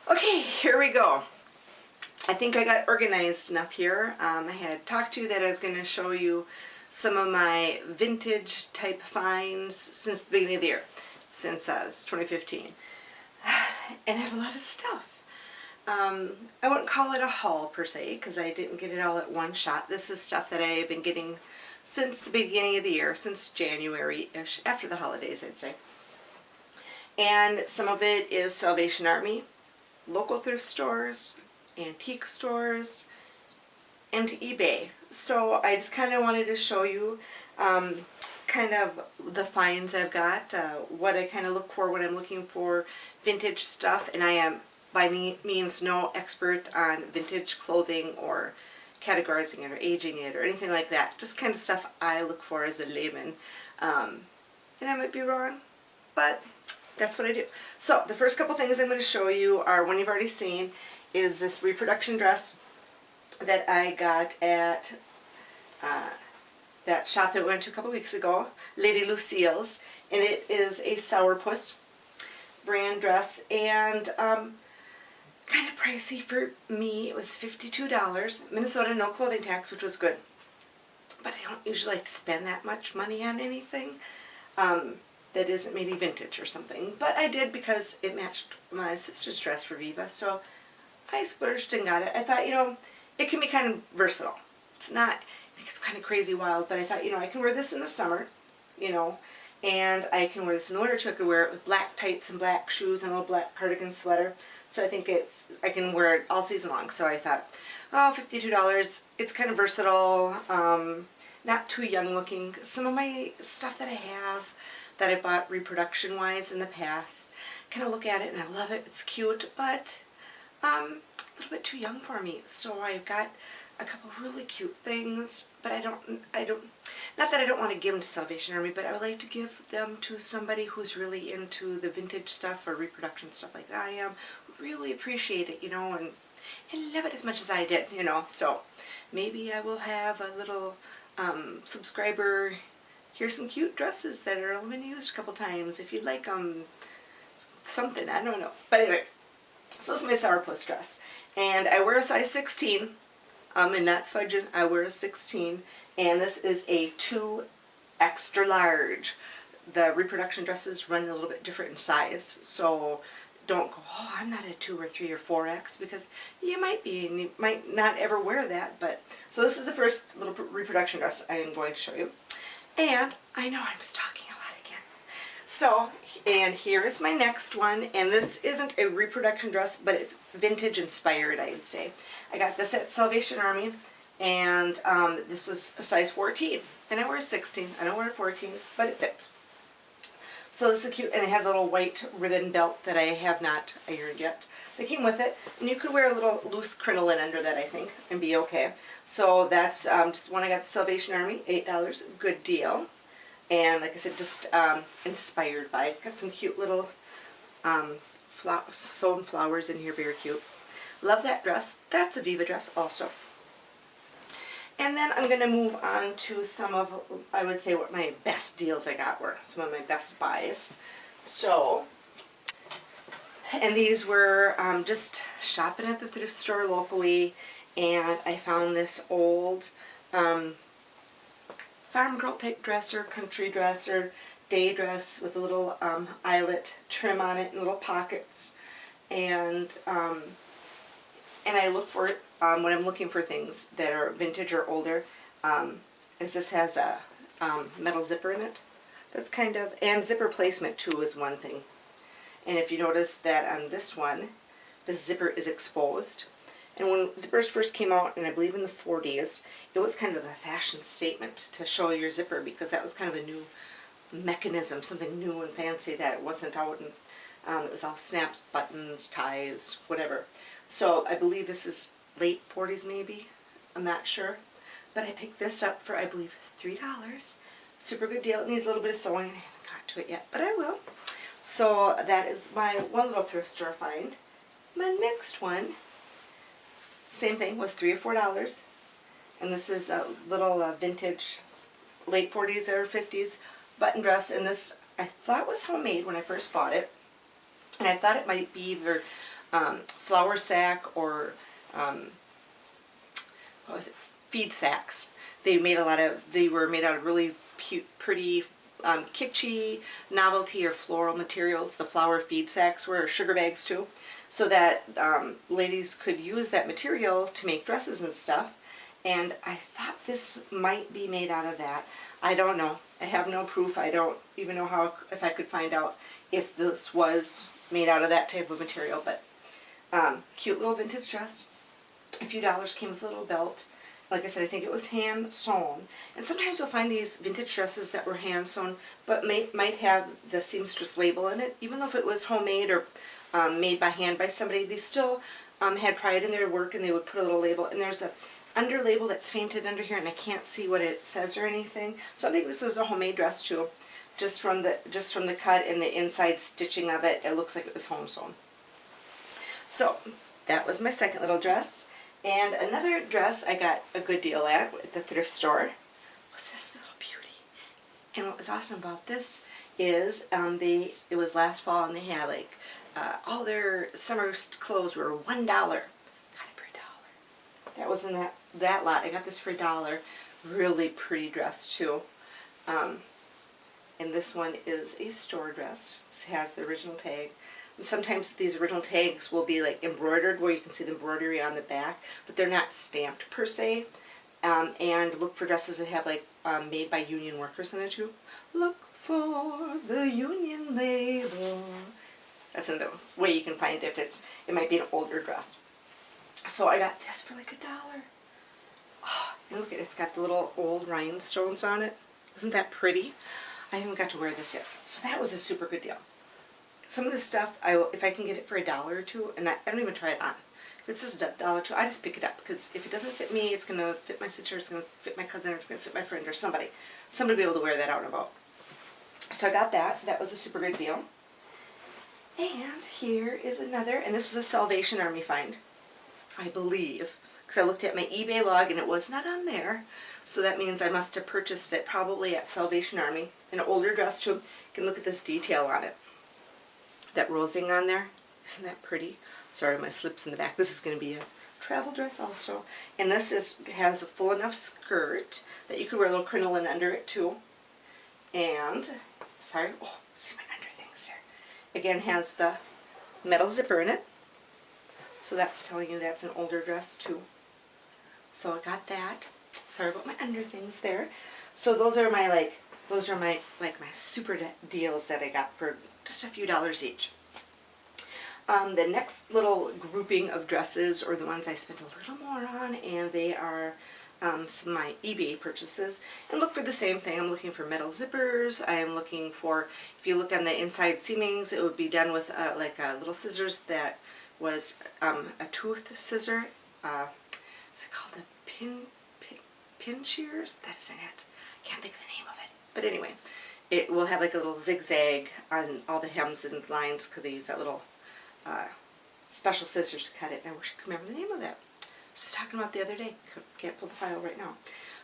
Okay, here we go. I think I got organized enough here. I had talked to you that I was going to show you some of my vintage type finds since the beginning of the year, since it's 2015. And I have a lot of stuff. I wouldn't call it a haul per se because I didn't get it all at one shot. This is stuff that I have been getting since the beginning of the year, since January-ish, after the holidays I'd say. And some of it is Salvation Army, local thrift stores, antique stores, and eBay. So I just kind of wanted to show you kind of the finds I've got, what I kind of look for when I'm looking for vintage stuff. And I am by any means no expert on vintage clothing or categorizing it or aging it or anything like that. Just kind of stuff I look for as a layman. And I might be wrong, but that's what I do. So the first couple things I'm going to show you are one you've already seen, is this Reproduction dress that I got at that shop that we went to a couple weeks ago, Lady Lucille's, and it is a Sourpuss brand dress, and kind of pricey for me. It was $52, Minnesota no clothing tax, which was good, but I don't usually like to spend that much money on anything that isn't maybe vintage or something, but I did because it matched my sister's dress for Viva, so I splurged and got it. I thought, you know, it can be kind of versatile. It's not, I think it's kind of crazy wild, but I thought, you know, I can wear this in the summer, you know, and I can wear this in the winter too. I could wear it with black tights and black shoes and a little black cardigan sweater. So I think I can wear it all season long. So I thought, oh, $52, it's kind of versatile, not too young looking. Some of my stuff that I have that I bought reproduction wise in the past, kind of look at it and I love it, it's cute, but a little bit too young for me. So I've got a couple really cute things, but I don't, not that I don't want to give them to Salvation Army, but I would like to give them to somebody who's really into the vintage stuff or reproduction stuff like I am, who really appreciate it, you know, and love it as much as I did, you know. So maybe I will have a little subscriber, here's some cute dresses that are only been used a couple times, if you'd like something, I don't know. But anyway, so this is my Sourpuss dress, and I wear a size 16, and not fudging, I wear a 16, and this is a 2 extra large. The reproduction dresses run a little bit different in size, so don't go, oh, I'm not a 2 or 3 or 4X, because you might be, and you might not ever wear that. But so this is the first little reproduction dress I am going to show you. And I know I'm just talking a lot again. So, and here is my next one, and this isn't a reproduction dress, but it's vintage inspired, I'd say. I got this at Salvation Army, and this was a size 14, and I wear a 16. I don't wear a 14, but it fits. So this is cute, and it has a little white ribbon belt that I have not ironed yet. They came with it, and you could wear a little loose crinoline under that, I think, and be okay. So that's just one I got at Salvation Army, $8, good deal. And like I said, just inspired by it. It's got some cute little sewn flowers in here, very cute. Love that dress. That's a Viva dress also. And then I'm going to move on to some of, I would say, what my best deals I got were. Some of my best buys. So, and these were just shopping at the thrift store locally, and I found this old farm girl type dresser, country dresser, day dress with a little eyelet trim on it and little pockets. And I look for it when I'm looking for things that are vintage or older, as this has a metal zipper in it. That's kind of, and zipper placement too is one thing. And if you notice that on this one, the zipper is exposed. And when zippers first came out, and I believe in the 40s, it was kind of a fashion statement to show your zipper, because that was kind of a new mechanism, something new and fancy that wasn't out, and it was all snaps, buttons, ties, whatever. So I believe this is late 40s maybe, I'm not sure. But I picked this up for, I believe, $3. Super good deal. It needs a little bit of sewing, and I haven't got to it yet, but I will. So that is my one little thrift store find. My next one, same thing, was $3 or $4, and this is a little vintage late 40s or 50s button dress, and this I thought was homemade when I first bought it, and I thought it might be either flour sack or what was it? Feed sacks. They were made out of really cute, pretty, kitschy, novelty or floral materials. The flour feed sacks were sugar bags too, so that ladies could use that material to make dresses and stuff. And I thought this might be made out of that. I don't know. I have no proof. I don't even know if I could find out if this was made out of that type of material. But cute little vintage dress. A few dollars, came with a little belt. Like I said, I think it was hand sewn. And sometimes you'll find these vintage dresses that were hand sewn, but might have the seamstress label in it. Even though if it was homemade or made by hand by somebody, they still had pride in their work, and they would put a little label. And there's a under label that's painted under here, and I can't see what it says or anything. So I think this was a homemade dress too. Just from the cut and the inside stitching of it, it looks like it was home sewn. So that was my second little dress. And another dress I got a good deal at the thrift store was this little beauty. And what was awesome about this is it was last fall, and they had like all their summer clothes were $1. Got it for $1. That was in that lot. I got this for $1. Really pretty dress too. And this one is a store dress. It has the original tag. And sometimes these original tags will be like embroidered, where you can see the embroidery on the back, but they're not stamped per se. And look for dresses that have like made by union workers in it too. Look for the union label. That's another way you can find it if it might be an older dress. So I got this for like $1. Oh, and look at it, it's got the little old rhinestones on it. Isn't that pretty? I haven't got to wear this yet. So that was a super good deal. Some of this stuff, if I can get it for $1 or $2, and I don't even try it on. If it says $1 or $2, I just pick it up, because if it doesn't fit me, it's going to fit my sister, it's going to fit my cousin, or it's going to fit my friend or somebody. Somebody will be able to wear that out and about. So I got that. That was a super good deal. And here is another, and this was a Salvation Army find, I believe, because I looked at my eBay log and it was not on there. So that means I must have purchased it probably at Salvation Army. An older dress too. You can look at this detail on it. That rosing on there. Isn't that pretty? Sorry, my slip's in the back. This is going to be a travel dress also. And this has a full enough skirt that you could wear a little crinoline under it too. And, sorry, oh, see my under things there. Again, has the metal zipper in it. So that's telling you that's an older dress too. So I got that. Sorry about my under things there. So those are my my super deals that I got for just a few dollars each. The next little grouping of dresses are the ones I spent a little more on, and they are some of my eBay purchases. And look for the same thing. I'm looking for metal zippers. I am looking for, if you look on the inside seamings, it would be done with like little scissors that was a tooth scissor. Is it called a pin shears? That isn't it. I can't think of the name of it. But anyway, it will have like a little zigzag on all the hems and lines, because they use that little special scissors to cut it. And I wish I could remember the name of that. I was just talking about the other day. Can't pull the file right now.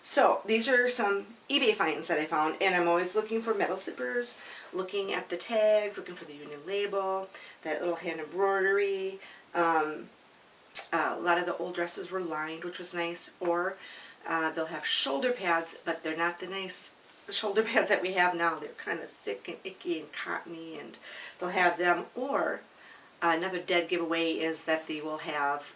So these are some eBay finds that I found, and I'm always looking for metal zippers, looking at the tags, looking for the union label, that little hand embroidery. A lot of the old dresses were lined, which was nice, or they'll have shoulder pads, but they're not the nice shoulder pads that we have now. They're kind of thick and icky and cottony, and they'll have them. Or another dead giveaway is that they will have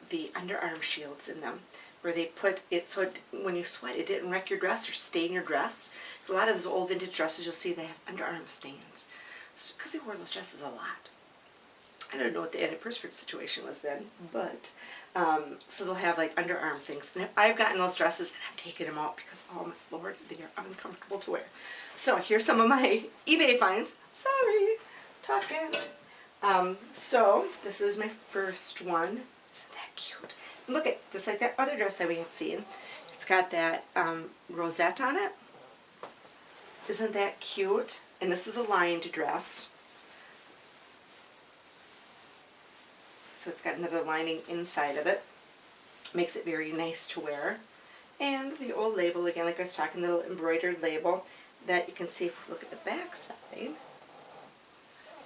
the underarm shields in them, where they put it so when you sweat, it didn't wreck your dress or stain your dress. So a lot of those old vintage dresses, you'll see they have underarm stains, because they wore those dresses a lot. I don't know what the antiperspirant situation was then, but so they'll have like underarm things. And I've gotten those dresses and I've taken them out because, oh my Lord, they are uncomfortable to wear. So here's some of my eBay finds. Sorry, talking. So this is my first one. Isn't that cute? And look at, just like that other dress that we had seen. It's got that rosette on it. Isn't that cute? And this is a lined dress. So it's got another lining inside of it. Makes it very nice to wear. And the old label, again, like I was talking, the little embroidered label that you can see if you look at the back side. You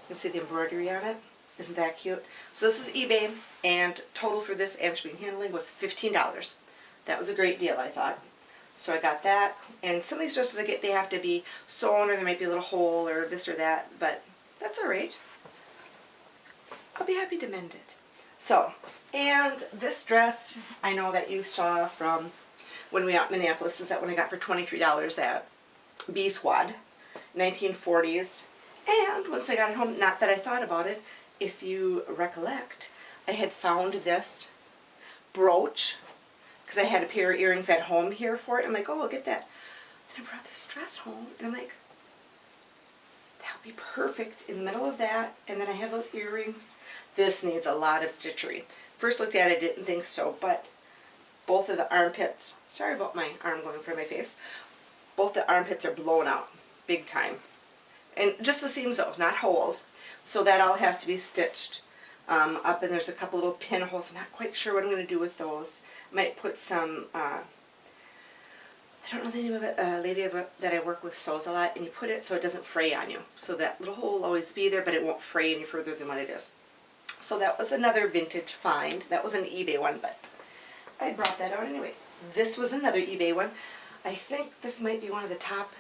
can see the embroidery on it. Isn't that cute? So this is eBay, and total for this and shipping and handling was $15. That was a great deal, I thought. So I got that, and some of these dresses I get, they have to be sewn, or there might be a little hole, or this or that, but that's alright. I'll be happy to mend it. So, and this dress, I know that you saw from when we were out in Minneapolis, is that one I got for $23 at B Squad, 1940s. And once I got it home, not that I thought about it, if you recollect, I had found this brooch, because I had a pair of earrings at home here for it. I'm like, oh, I'll get that. Then I brought this dress home, and I'm like, that would be perfect in the middle of that. And then I have those earrings. This needs a lot of stitchery. First looked at it, I didn't think so, but both of the armpits, sorry about my arm going for my face, both the armpits are blown out, big time. And just the seams though, not holes. So that all has to be stitched up, and there's a couple little pinholes. I'm not quite sure what I'm going to do with those. I might put some, I don't know the name of it, a lady that I work with sews a lot, and you put it so it doesn't fray on you. So that little hole will always be there, but it won't fray any further than what it is. So that was another vintage find. That was an eBay one, but I brought that out anyway. This was another eBay one. I think this might be one of the top,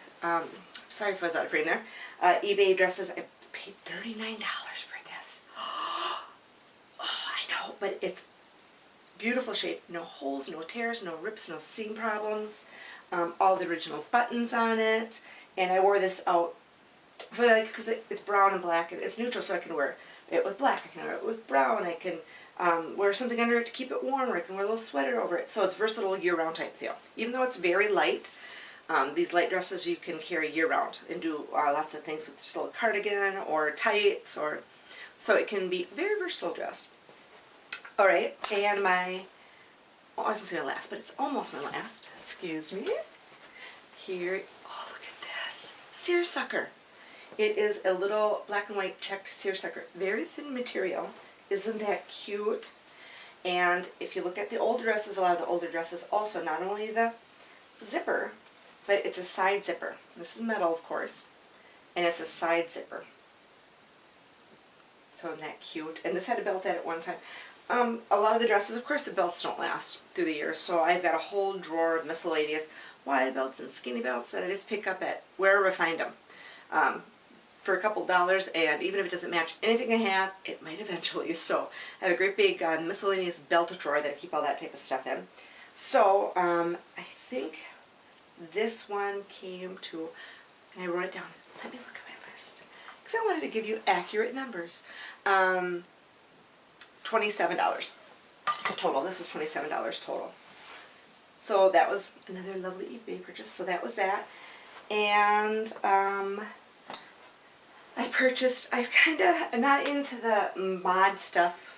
sorry if I was out of frame there, eBay dresses. I paid $39 for this. Oh, I know, but it's beautiful shape. No holes, no tears, no rips, no seam problems. All the original buttons on it. And I wore this out for like, because it's brown and black, and it's neutral, so I can wear it with black. I can wear it with brown. I can wear something under it to keep it warm, or I can wear a little sweater over it. So it's versatile year-round type deal. Even though it's very light, these light dresses you can carry year-round and do lots of things with just a little cardigan or tights, or so it can be very versatile dress. All right, and my, well, I wasn't saying last, but it's almost my last. Excuse me. Here, oh look at this, Seersucker. It is a little black and white checked seersucker, very thin material. Isn't that cute? And if you look at the older dresses, a lot of the older dresses also, not only the zipper, but it's a side zipper. This is metal, of course, and it's a side zipper. So isn't that cute? And this had a belt at it one time. A lot of the dresses, of course, the belts don't last through the years, so I've got a whole drawer of miscellaneous wide belts and skinny belts that I just pick up at wherever I find them. For a couple dollars, and even if it doesn't match anything I have, it might eventually. So I have a great big miscellaneous belt drawer that I keep all that type of stuff in. So I think this one came to, and I wrote it down. Let me look at my list, because I wanted to give you accurate numbers. $27 total. This was $27 total. So that was another lovely eBay purchase. So that was that. And I purchased, I'm not into the mod stuff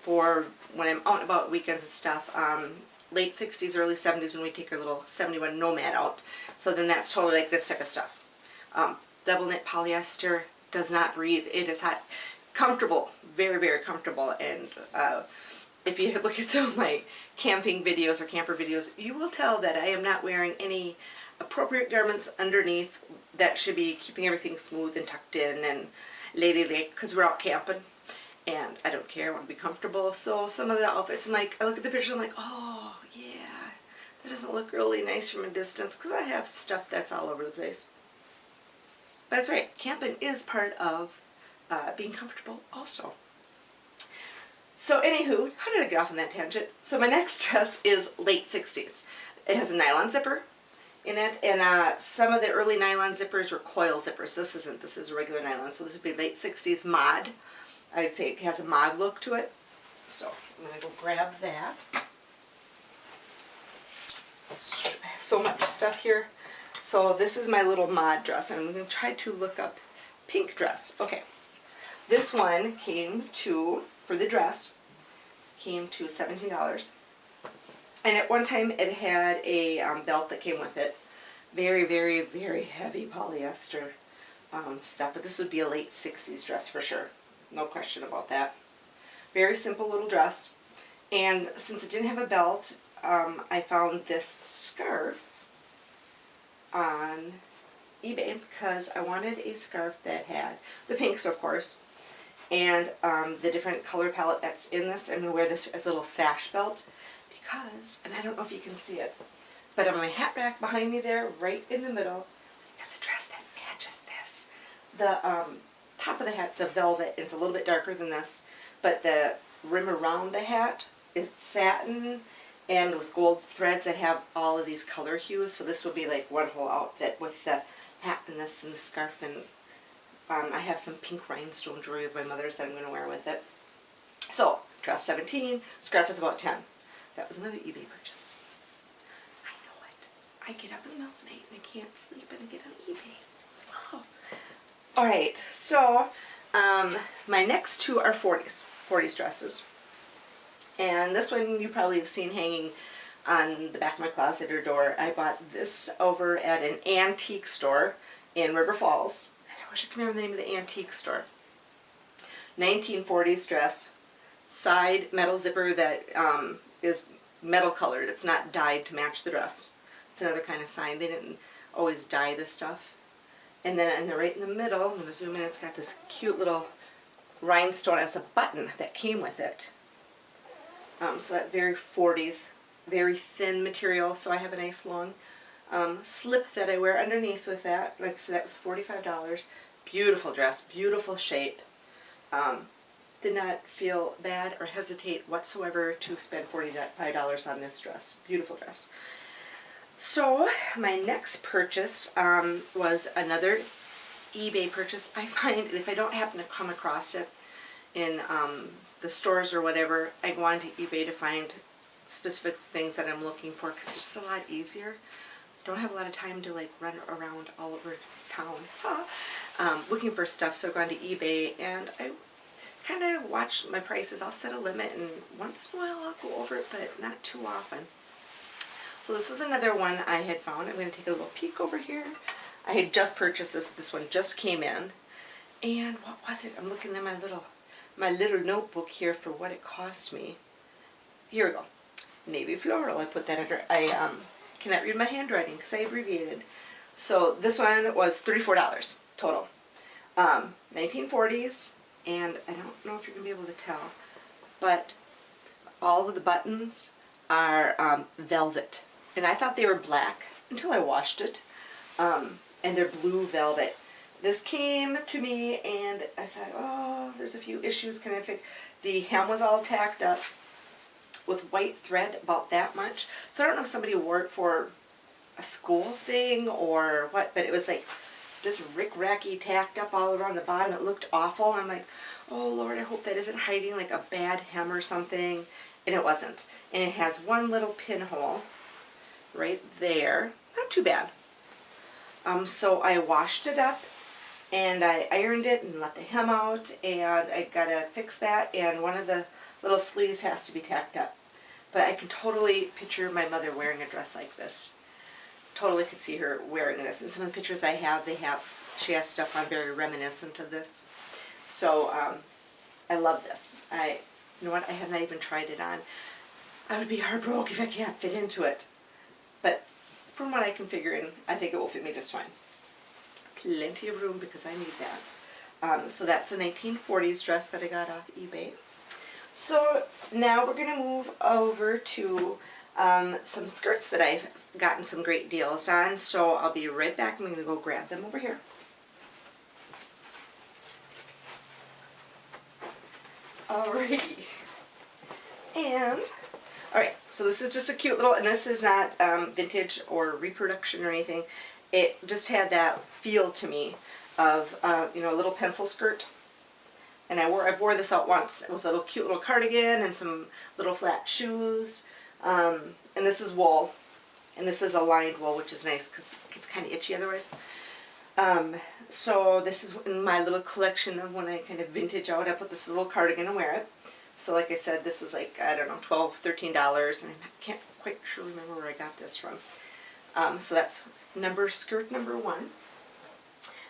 for when I'm out and about weekends and stuff. Late 60s, early 70s when we take our little 71 Nomad out. So then that's totally like this type of stuff. Double knit polyester, does not breathe. It is hot. Comfortable, very, very comfortable. And if you look at some of my camping videos or camper videos, you will tell that I am not wearing any appropriate garments underneath that should be keeping everything smooth and tucked in and ladylike, because we're out camping and I don't care, I want to be comfortable. So some of the outfits, I'm like, I look at the picture, I'm like, oh yeah, that doesn't look really nice from a distance, because I have stuff that's all over the place. But that's right, camping is part of being comfortable also. So anywho, how did I get off on that tangent? So my next dress is late 60s. It has a nylon zipper in it, and some of the early nylon zippers were coil zippers. This isn't, this is a regular nylon, so this would be late 60s mod. I'd say it has a mod look to it. So I'm going to go grab that. I have so much stuff here. So this is my little mod dress, and I'm going to try to look up pink dress. Okay, this one came to, for the dress, came to $17. And at one time it had a belt that came with it. Very, very, very heavy polyester stuff. But this would be a late 60s dress for sure. No question about that. Very simple little dress. And since it didn't have a belt, I found this scarf on eBay because I wanted a scarf that had the pinks, of course, and the different color palette that's in this. I'm going to wear this as a little sash belt because, and I don't know if you can see it, but on my hat rack behind me there, right in the middle, there's a dress that matches this. The top of the hat's a velvet, and it's a little bit darker than this, but the rim around the hat is satin and with gold threads that have all of these color hues, so this would be like one whole outfit with the hat and this and the scarf, and I have some pink rhinestone jewelry of my mother's that I'm going to wear with it. So, dress 17, scarf is about 10. That was another eBay purchase. I know it. I get up in the middle of the night and I can't sleep and I get on eBay. Oh. Alright, so my next two are 40s dresses. And this one you probably have seen hanging on the back of my closet or door. I bought this over at an antique store in River Falls. I wish I could remember the name of the antique store. 1940s dress, side metal zipper that is metal colored. It's not dyed to match the dress. It's another kind of sign. They didn't always dye this stuff. And then right in the middle, I'm going to zoom in, it's got this cute little rhinestone as a button that came with it. So that's very 40s, very thin material, so I have a nice long slip that I wear underneath with that. Like I said, that was $45. Beautiful dress, beautiful shape. Did not feel bad or hesitate whatsoever to spend $45 on this dress. Beautiful dress. So my next purchase was another eBay purchase. I find if I don't happen to come across it in the stores or whatever, I go on to eBay to find specific things that I'm looking for because it's just a lot easier. Don't have a lot of time to like run around all over town looking for stuff, so I go on to eBay and I kind of watch my prices. I'll set a limit and once in a while I'll go over it, but not too often. So this is another one I had found. I'm going to take a little peek over here. I had just purchased this. This one just came in. And what was it? I'm looking at my little notebook here for what it cost me. Here we go. Navy floral. I put that under. I cannot read my handwriting because I abbreviated. So this one was $34 total. 1940s, and I don't know if you're going to be able to tell, but all of the buttons are velvet. And I thought they were black until I washed it. And they're blue velvet. This came to me and I thought, oh, there's a few issues. Can I fix? The hem was all tacked up with white thread, about that much. So I don't know if somebody wore it for a school thing or what, but it was like this rick-racky tacked up all around the bottom. It looked awful. I'm like, oh Lord, I hope that isn't hiding like a bad hem or something. And it wasn't. And it has one little pinhole right there. Not too bad. So I washed it up and I ironed it and let the hem out, and I gotta fix that, and one of the little sleeves has to be tacked up. But I can totally picture my mother wearing a dress like this. Totally could see her wearing this. And some of the pictures I have, she has stuff on very reminiscent of this. So I love this. You know what, I have not even tried it on. I would be heartbroken if I can't fit into it. But from what I can figure in, I think it will fit me just fine. Plenty of room because I need that. So that's a 1940s dress that I got off eBay. So now we're going to move over to some skirts that I've gotten some great deals on. So I'll be right back. I'm going to go grab them over here. Alrighty. And, alright, so this is just a cute little, and this is not vintage or reproduction or anything. It just had that feel to me of, you know, a little pencil skirt. And I wore this out once with a little cute little cardigan and some little flat shoes. And this is wool. And this is a lined wool, which is nice because it gets kind of itchy otherwise. So this is in my little collection of when I kind of vintage out. I put this little cardigan and wear it. So like I said, this was like, I don't know, $12, $13, and I can't quite sure remember where I got this from. So that's skirt number 1.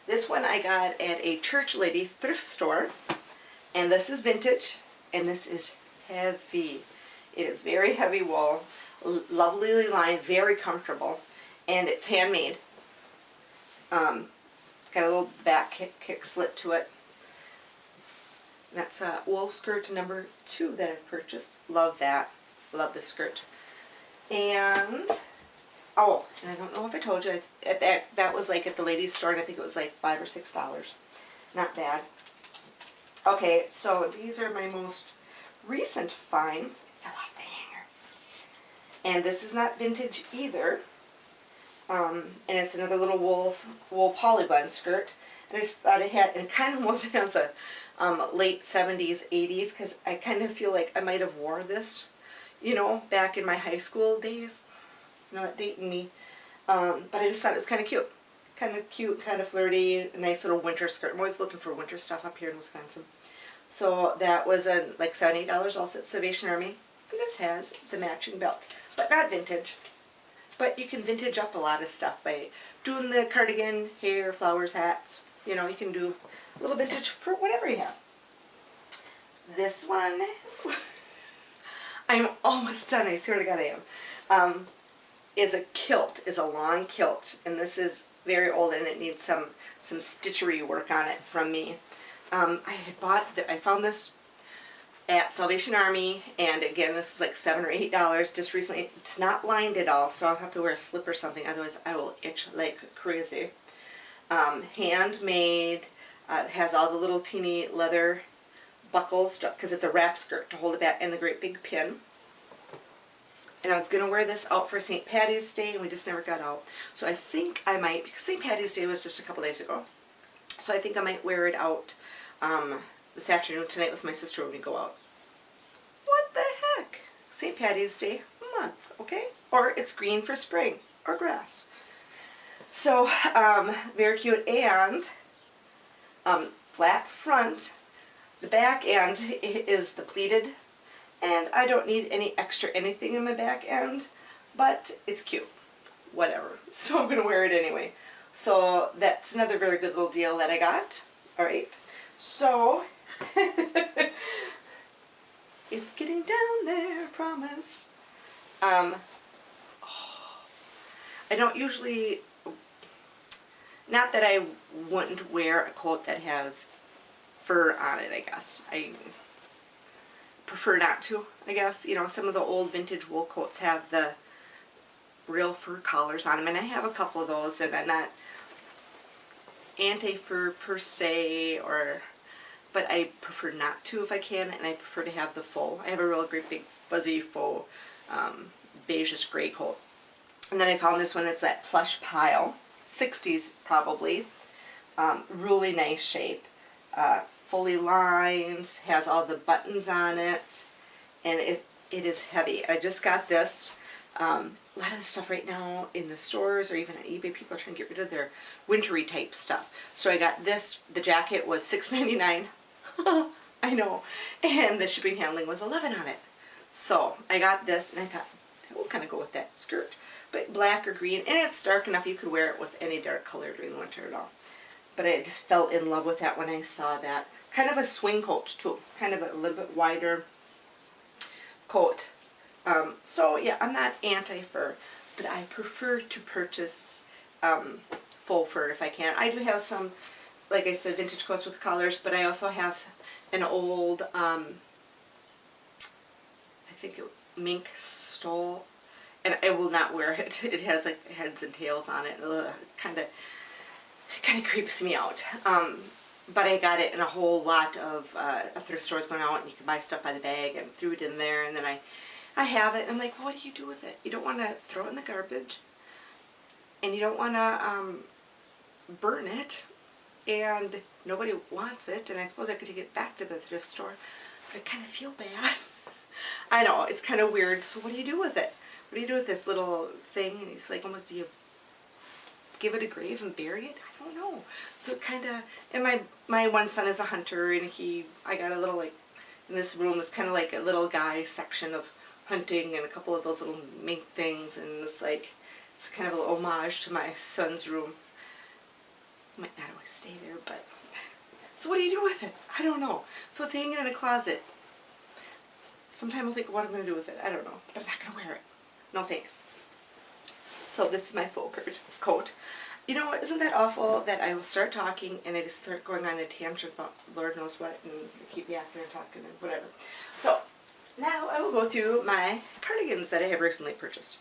This one I got at a Church Lady thrift store, and this is vintage, and this is heavy. It is very heavy wool. Lovely lined, very comfortable, and it's handmade. It's got a little back kick slit to it. That's a wool skirt number 2 that I've purchased. Love that. Love this skirt. And oh, and I don't know if I told you, that was like at the ladies' store, and I think it was like $5 or $6. Not bad. Okay, so these are my most recent finds. I love the hanger. And this is not vintage either. And it's another little wool polyblend skirt. And I just thought it had, and it kind of almost has a late 70s, 80s, because I kind of feel like I might have wore this, you know, back in my high school days. You know, that dating me. But I just thought it was kind of cute. Kind of cute, kind of flirty, a nice little winter skirt. I'm always looking for winter stuff up here in Wisconsin. So that was like $7, $8 also at Salvation Army. And this has the matching belt, but not vintage. But you can vintage up a lot of stuff by doing the cardigan, hair, flowers, hats. You know, you can do a little vintage for whatever you have. This one, I'm almost done, I swear to God I am. Is a kilt, is a long kilt, and this is very old and it needs some stitchery work on it from me. I found this at Salvation Army, and again this was like $7 or $8 just recently. It's not lined at all, so I'll have to wear a slip or something, otherwise I will itch like crazy. Handmade, has all the little teeny leather buckles because it's a wrap skirt to hold it back, and the great big pin. And I was going to wear this out for St. Patty's Day, and we just never got out. So I think I might, because St. Patty's Day was just a couple days ago, so I think I might wear it out this afternoon, tonight with my sister when we go out. What the heck? St. Patty's Day month, okay? Or it's green for spring, or grass. So, very cute, and flat front. The back end is the pleated, and I don't need any extra anything in my back end, but it's cute. Whatever. So I'm going to wear it anyway. So that's another very good little deal that I got. Alright, so it's getting down there, I promise. I don't usually, not that I wouldn't wear a coat that has fur on it, I guess. I prefer not to, I guess. You know, some of the old vintage wool coats have the real fur collars on them, and I have a couple of those, and I'm not anti-fur per se, but I prefer not to if I can, and I prefer to have the faux. I have a real great big fuzzy faux beigeish gray coat. And then I found this one. It's that plush pile, 60s probably, really nice shape, fully lined, has all the buttons on it, and it is heavy. I just got this. A lot of the stuff right now in the stores or even on eBay, people are trying to get rid of their wintry type stuff. So I got this. The jacket was $6.99. I know. And the shipping handling was $11 on it. So I got this, and I thought, that will kind of go with that skirt. But black or green, and it's dark enough you could wear it with any dark color during the winter at all. But I just fell in love with that when I saw that. Kind of a swing coat too. Kind of a little bit wider coat. So yeah, I'm not anti-fur, but I prefer to purchase faux fur if I can. I do have some, like I said, vintage coats with collars, but I also have an old, I think mink stole, and I will not wear it. It has like heads and tails on it. Kind of creeps me out. But I got it in a whole lot of thrift stores going out, and you can buy stuff by the bag, and threw it in there, and then I have it, and I'm like, well, what do you do with it? You don't want to throw it in the garbage, and you don't want to burn it, and nobody wants it, and I suppose I could take it back to the thrift store, but I kind of feel bad. I know, it's kind of weird, so what do you do with it? What do you do with this little thing? And it's like, almost, do you give it a grave and bury it? I don't know. So it kind of, and my one son is a hunter, and I got a little, like, in this room is kind of like a little guy section of hunting and a couple of those little mink things, and it's like, it's kind of an homage to my son's room. Might not always stay there, but so what do you do with it? I don't know. So it's hanging in a closet. Sometime I'll think of what I'm going to do with it. I don't know, but I'm not going to wear it. No thanks. So this is my faux coat. You know, isn't that awful that I will start talking and I just start going on a tangent about Lord knows what and keep yakking and talking and whatever. So now I will go through my cardigans that I have recently purchased.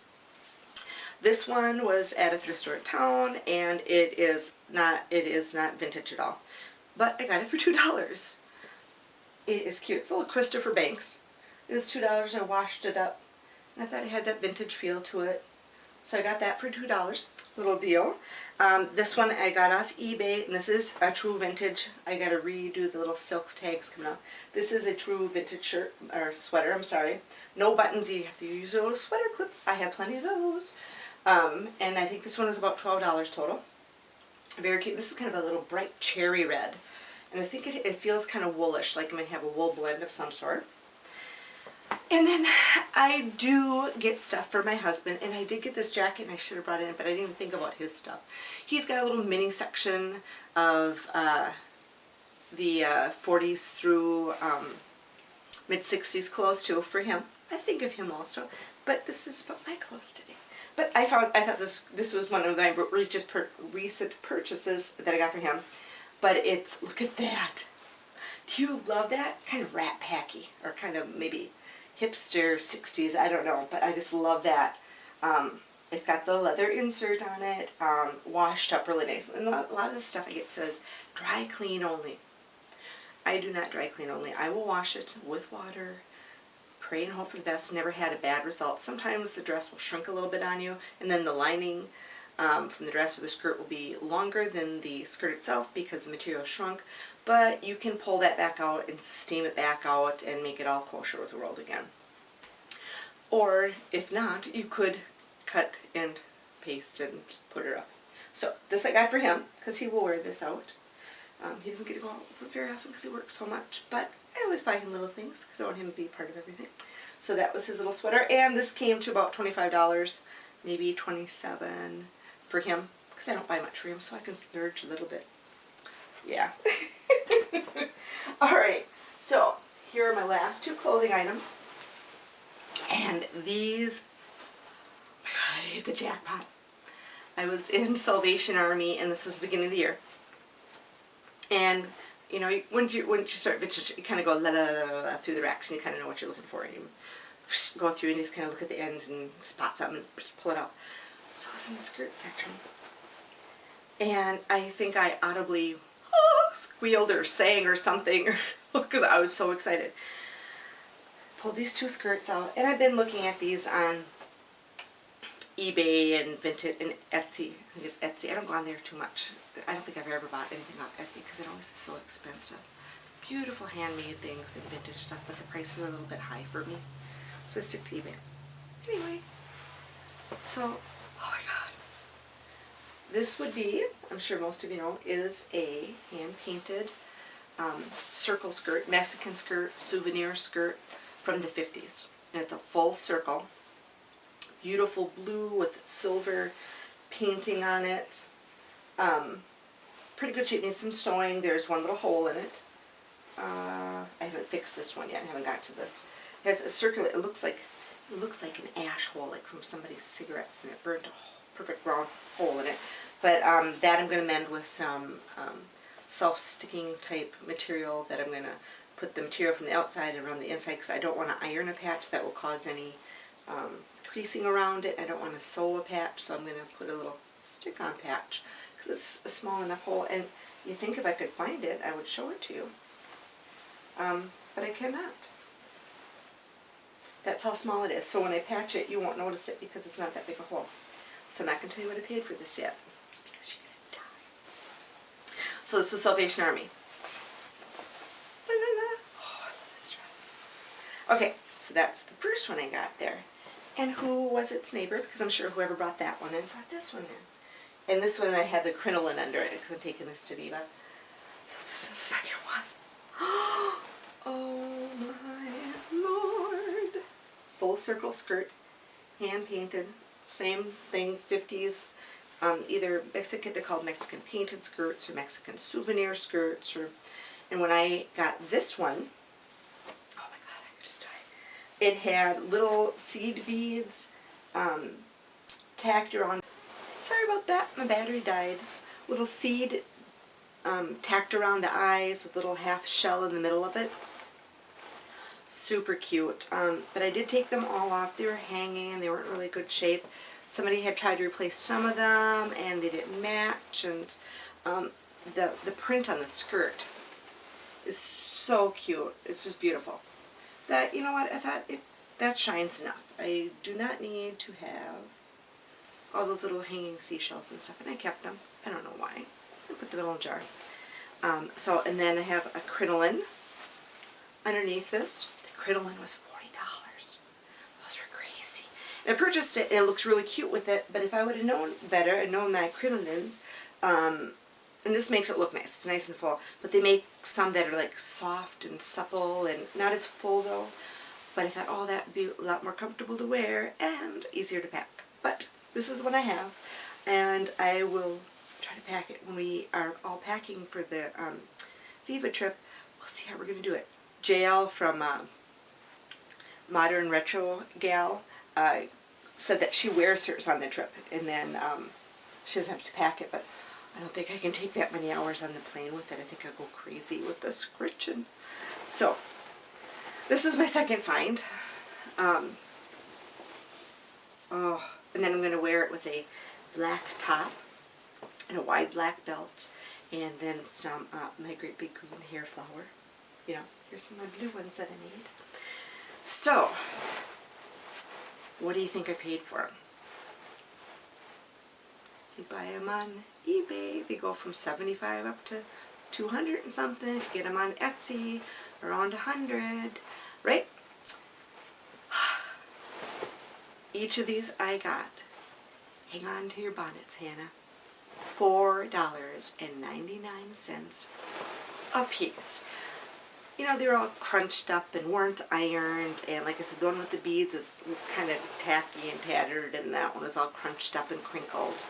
This one was at a thrift store in town, and it is not vintage at all. But I got it for $2. It is cute. It's a little Christopher Banks. It was $2. I washed it up, and I thought it had that vintage feel to it. So I got that for $2. Little deal. This one I got off eBay, and this is a true vintage. I got to redo the little silk tags coming out. This is a true vintage shirt, or sweater, I'm sorry. No buttons, you have to use a little sweater clip. I have plenty of those. And I think this one was about $12 total. Very cute. This is kind of a little bright cherry red. And I think it feels kind of woolish, like I'm going to have a wool blend of some sort. And then I do get stuff for my husband, and I did get this jacket, and I should have brought it in, but I didn't even think about his stuff. He's got a little mini section of the 40s through mid-60s clothes too for him. I think of him also, but this is about my clothes today. But I thought this was one of my recent purchases that I got for him. But it's, look at that. Do you love that? Kind of rat packy, or kind of maybe hipster 60s, I don't know, but I just love that. It's got the leather insert on it, washed up really nice. And a lot of the stuff I get says dry clean only. I do not dry clean only. I will wash it with water, pray and hope for the best. Never had a bad result. Sometimes the dress will shrink a little bit on you, and then the lining from the dress or the skirt will be longer than the skirt itself because the material shrunk. But you can pull that back out and steam it back out and make it all kosher with the world again. Or if not, you could cut and paste and put it up. So this I got for him because he will wear this out. He doesn't get to go out with us very often because he works so much, but I always buy him little things because I want him to be part of everything. So that was his little sweater, and this came to about $25, maybe $27 for him because I don't buy much for him, so I can splurge a little bit. Yeah. Alright, so here are my last two clothing items, and these, oh my God, I hit the jackpot. I was in Salvation Army, and this was the beginning of the year. And you know, when you start vintage, you kind of go la la la la through the racks, and you kind of know what you're looking for, and you go through and you just kind of look at the ends and spot something and pull it out. So I was in the skirt section, and I think I audibly squealed or sang or something because I was so excited. Pulled these two skirts out, and I've been looking at these on eBay and Vinted and Etsy. I think it's Etsy. I don't go on there too much. I don't think I've ever bought anything off Etsy because it always is so expensive. Beautiful handmade things and vintage stuff, but the prices are a little bit high for me. So I stick to eBay. Anyway, so, oh my God. This would be, I'm sure most of you know, is a hand-painted circle skirt, Mexican skirt, souvenir skirt from the 50s. And it's a full circle. Beautiful blue with silver painting on it. Pretty good shape. Needs some sewing. There's one little hole in it. I haven't fixed this one yet. I haven't got to this. It has a circular. It looks like an ash hole, like from somebody's cigarettes, and it burnt a perfect round hole in it. But that I'm going to mend with some self-sticking type material that I'm going to put the material from the outside and around the inside because I don't want to iron a patch that will cause any creasing around it. I don't want to sew a patch, so I'm going to put a little stick-on patch because it's a small enough hole, and you think if I could find it I would show it to you, but I cannot. That's how small it is, so when I patch it you won't notice it because it's not that big a hole. So I'm not going to tell you what I paid for this yet because you're going to die. So this is Salvation Army. La, la, la. Oh, I love this dress. Okay, so that's the first one I got there. And who was its neighbor? Because I'm sure whoever brought that one in brought this one in. And this one I have the crinoline under it because I'm taking this to Viva. So this is the second one. Oh my Lord. Full circle skirt, hand painted, same thing, 50s. Either Mexican, they're called Mexican painted skirts or Mexican souvenir skirts. And when I got this one, oh my God, I could just die. It had little seed beads tacked around. Sorry about that, my battery died. Little seed tacked around the eyes with a little half shell in the middle of it. Super cute. But I did take them all off. They were hanging and they weren't really good shape. Somebody had tried to replace some of them and they didn't match. And the print on the skirt is so cute. It's just beautiful. That, you know what, I thought that shines enough. I do not need to have all those little hanging seashells and stuff. And I kept them. I don't know why. I put them in a little jar. And then I have a crinoline underneath this. The crinoline was $40. Those were crazy. And I purchased it and it looks really cute with it, but if I would have known better and known my crinolines, and this makes it look nice. It's nice and full, but they make some that are like soft and supple and not as full though. But I thought, oh, that would be a lot more comfortable to wear and easier to pack. But this is what I have, and I will try to pack it when we are all packing for the Viva trip. We'll see how we're going to do it. JL from Modern Retro Gal said that she wears hers on the trip, and then she doesn't have to pack it, but I don't think I can take that many hours on the plane with it. I think I'll go crazy with the scritching. So, this is my second find. And then I'm going to wear it with a black top and a wide black belt, and then some my great big green hair flower. You know, here's some of my blue ones that I made. So, what do you think I paid for them? You buy them on eBay, they go from $75 up to $200 and something. If you get them on Etsy, around $100, right? Each of these I got, hang on to your bonnets, Hannah, $4.99 a piece. You know, they were all crunched up and weren't ironed, and like I said, the one with the beads was kind of tacky and tattered, and that one was all crunched up and crinkled.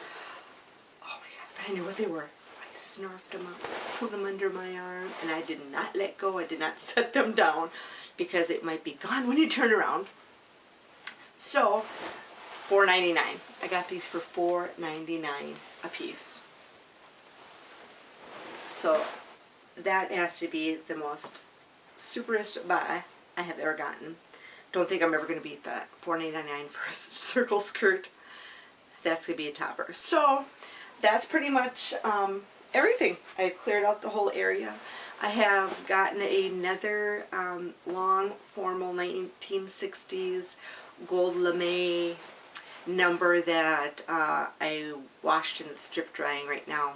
Oh my God, but I knew what they were. I snarfed them up, put them under my arm, and I did not let go. I did not set them down because it might be gone when you turn around. So, $4.99. I got these for $4.99 a piece. So, that has to be the most superest buy I have ever gotten. Don't think I'm ever going to beat that. $4.99 for a circle skirt. That's going to be a topper. So, that's pretty much everything. I cleared out the whole area. I have gotten another long formal 1960s gold lame number that I washed in the strip drying right now.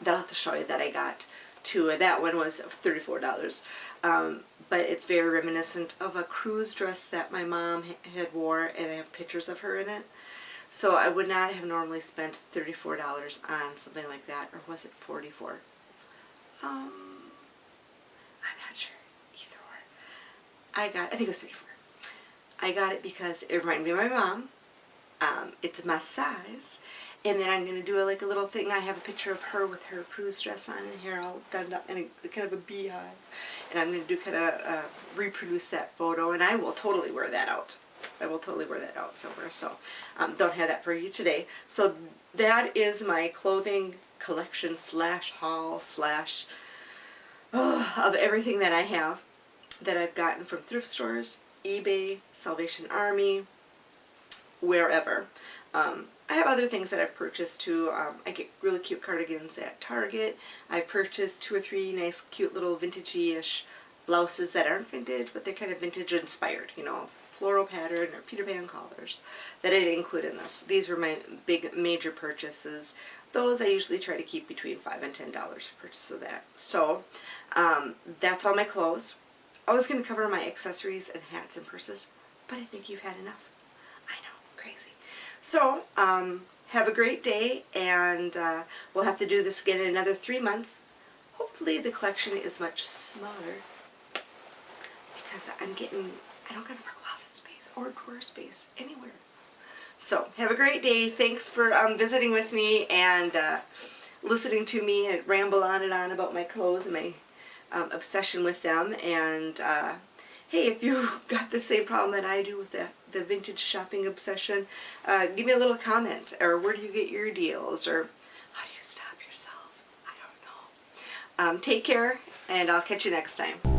That I'll have to show you that I got too. And that one was $34. But it's very reminiscent of a cruise dress that my mom had wore, and I have pictures of her in it. So I would not have normally spent $34 on something like that, or was it $44? I'm not sure. Either or. I think it was $34. I got it because it reminded me of my mom. It's my size. And then I'm going to do like a little thing. I have a picture of her with her cruise dress on and hair all done up and kind of a beehive. And I'm going to do kind of reproduce that photo, and I will totally wear that out. I will totally wear that out somewhere. So don't have that for you today. So that is my clothing collection slash haul slash of everything that I have that I've gotten from thrift stores, eBay, Salvation Army, wherever. I have other things that I've purchased too. I get really cute cardigans at Target. I purchased 2 or 3 nice cute little vintagey-ish blouses that aren't vintage, but they're kind of vintage inspired, you know, floral pattern or Peter Pan collars that I didn't include in this. These were my big major purchases. Those I usually try to keep between $5 and $10 for purchase of that. So that's all my clothes. I was going to cover my accessories and hats and purses, but I think you've had enough. I know, crazy. So, have a great day, and we'll have to do this again in another 3 months. Hopefully the collection is much smaller, because I don't got more closet space or drawer space anywhere. So, have a great day. Thanks for visiting with me and listening to me ramble on and on about my clothes and my obsession with them. And hey, if you got the same problem that I do with the vintage shopping obsession, give me a little comment, or where do you get your deals, or how do you stop yourself? I don't know. Take care, and I'll catch you next time.